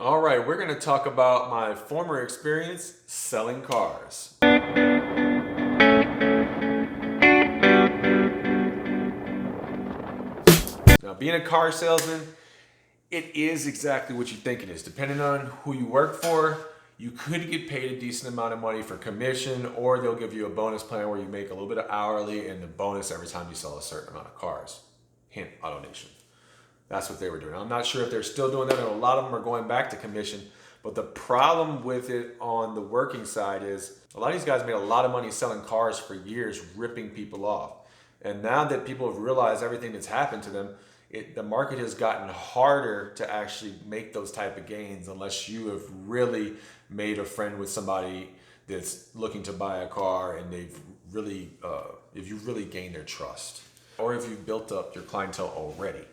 All right, we're going to talk about my former experience selling cars. Now, being a car salesman, it is exactly what you think it is. Depending on who you work for, you could get paid a decent amount of money for commission, or they'll give you a bonus plan where you make a little bit of hourly and the bonus every time you sell a certain amount of cars. Hint, AutoNation. That's what they were doing. I'm not sure if they're still doing that. A lot of them are going back to commission. But the problem with it on the working side is a lot of these guys made a lot of money selling cars for years, ripping people off. And now that people have realized everything that's happened to them, the market has gotten harder to actually make those type of gains unless you have really made a friend with somebody that's looking to buy a car and they've really, if you've really gained their trust, or if you've built up your clientele already.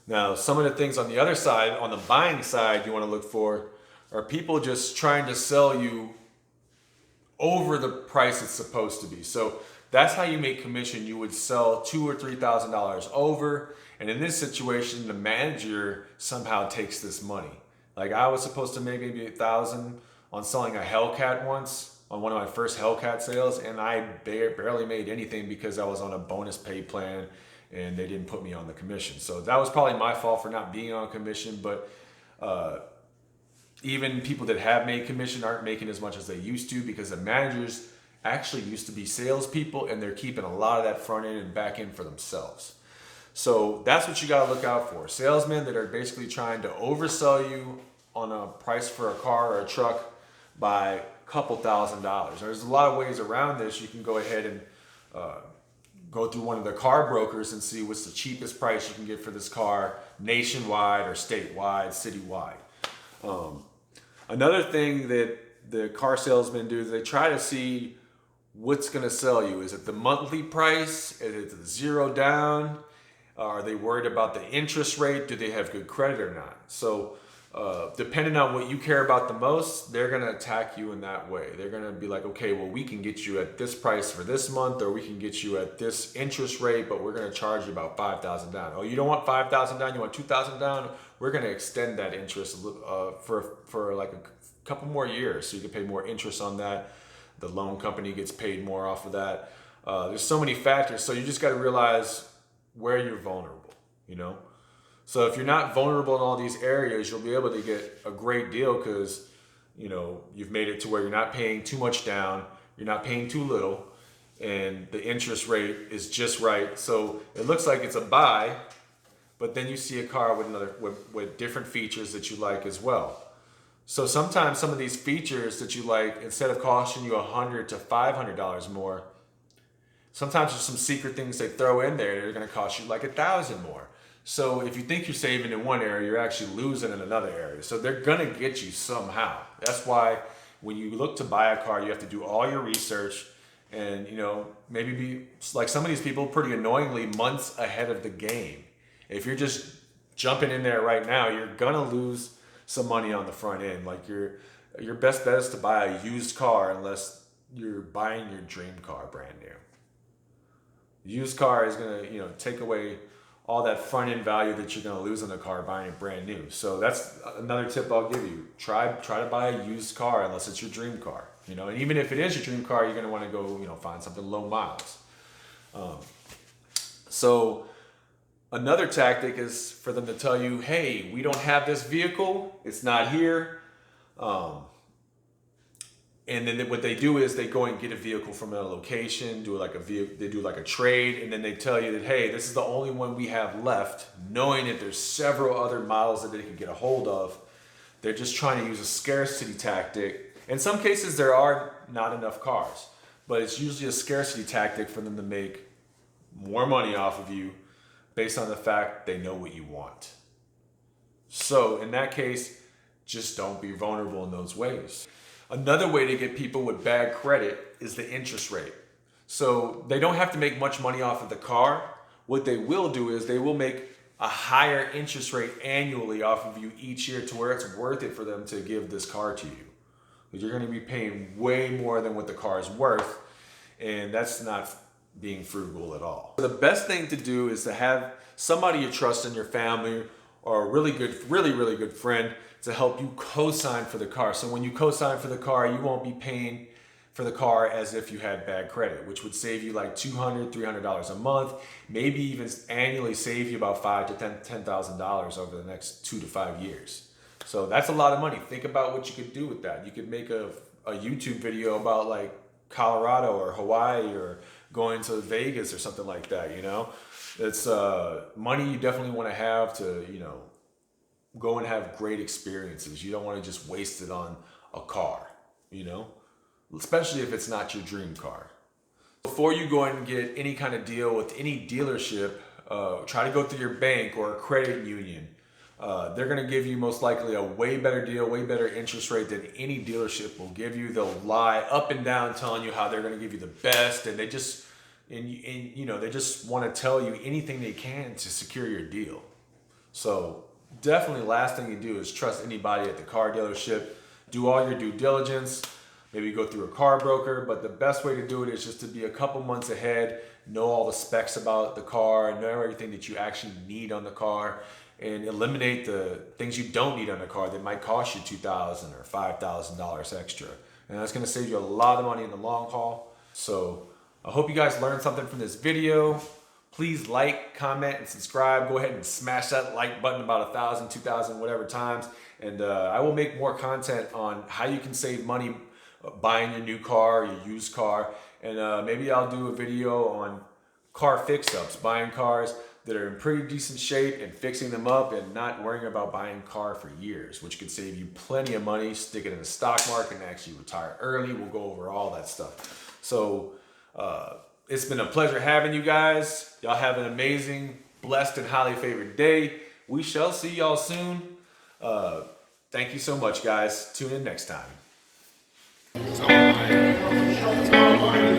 Now, some of the things on the other side, on the buying side, you want to look for are people just trying to sell you over the price it's supposed to be. So that's how you make commission. You would sell $2,000 or $3,000 over, and in this situation, the manager somehow takes this money. Like I was supposed to make maybe $1,000 on selling a Hellcat once on one of my first Hellcat sales, and I barely made anything because I was on a bonus pay plan and they didn't put me on the commission. So that was probably my fault for not being on commission, but even people that have made commission aren't making as much as they used to because the managers actually used to be salespeople and they're keeping a lot of that front end and back end for themselves. So that's what you got to look out for. Salesmen that are basically trying to oversell you on a price for a car or a truck by a couple $1,000s. There's a lot of ways around this. You can go ahead and go through one of the car brokers and see what's the cheapest price you can get for this car nationwide or statewide, citywide. Another thing that the car salesmen do is they try to see what's going to sell you. Is it the monthly price? Is it the zero down? Are they worried about the interest rate? Do they have good credit or not? So depending on what you care about the most, they're going to attack you in that way. They're going to be like, okay, well, we can get you at this price for this month, or we can get you at this interest rate, but we're going to charge you about $5,000 down. Oh, you don't want $5,000 down, you want $2,000 down? We're going to extend that interest for like a couple more years, so you can pay more interest on that. The loan company gets paid more off of that. There's so many factors, so you just got to realize where you're vulnerable, you know? So if you're not vulnerable in all these areas, you'll be able to get a great deal because, you know, you've made it to where you're not paying too much down, you're not paying too little, and the interest rate is just right. So it looks like it's a buy, but then you see a car with different features that you like as well. So sometimes some of these features that you like, instead of costing you $100 to $500 more, sometimes there's some secret things they throw in there that are going to cost you like $1,000 more. So if you think you're saving in one area, you're actually losing in another area. So they're going to get you somehow. That's why when you look to buy a car, you have to do all your research and, you know, maybe be like some of these people pretty annoyingly months ahead of the game. If you're just jumping in there right now, you're going to lose some money on the front end. Like your best bet is to buy a used car unless you're buying your dream car brand new. Used car is going to, you know, take away all that front end value that you're going to lose on the car buying it brand new. So that's another tip I'll give you. Try to buy a used car unless it's your dream car. You know, and even if it is your dream car, you're going to want to go, you know, find something low miles. So another tactic is for them to tell you, hey, we don't have this vehicle. It's not here. And then what they do is they go and get a vehicle from a location, they do like a trade, and then they tell you that, hey, this is the only one we have left, knowing that there's several other models that they can get a hold of. They're just trying to use a scarcity tactic. In some cases, there are not enough cars, but it's usually a scarcity tactic for them to make more money off of you based on the fact they know what you want. So in that case, just don't be vulnerable in those ways. Another way to get people with bad credit is the interest rate. So they don't have to make much money off of the car. What they will do is they will make a higher interest rate annually off of you each year to where it's worth it for them to give this car to you. Because you're going to be paying way more than what the car is worth, and that's not being frugal at all. The best thing to do is to have somebody you trust in your family or a really good friend to help you co-sign for the car. So when you co-sign for the car, you won't be paying for the car as if you had bad credit, which would save you like $200, $300 a month, maybe even annually save you about $5,000 to $10,000 over the next 2 to 5 years. So that's a lot of money. Think about what you could do with that. You could make a YouTube video about like Colorado or Hawaii or going to Vegas or something like that, you know? It's money you definitely want to have to, you know, go and have great experiences. You don't want to just waste it on a car, you know? Especially if it's not your dream car. Before you go and get any kind of deal with any dealership, try to go through your bank or a credit union. They're going to give you most likely a way better deal, way better interest rate than any dealership will give you. They'll lie up and down telling you how they're going to give you the best, and they just they just want to tell you anything they can to secure your deal. So definitely last thing you do is trust anybody at the car dealership. Do all your due diligence. Maybe go through a car broker, but the best way to do it is just to be a couple months ahead, know all the specs about the car, know everything that you actually need on the car, and eliminate the things you don't need on the car that might cost you $2,000 or $5,000 extra. And that's gonna save you a lot of money in the long haul. So I hope you guys learned something from this video. Please like, comment, and subscribe. Go ahead and smash that like button about 1,000, 2,000, whatever times. And I will make more content on how you can save money buying your new car, your used car, and maybe I'll do a video on car fix-ups, buying cars that are in pretty decent shape and fixing them up and not worrying about buying a car for years, which could save you plenty of money, stick it in the stock market and actually retire early. We'll go over all that stuff. So it's been a pleasure having you guys. Y'all have an amazing, blessed, and highly favored day. We shall see y'all soon. Thank you so much, guys. Tune in next time. It's all mine. It's all mine.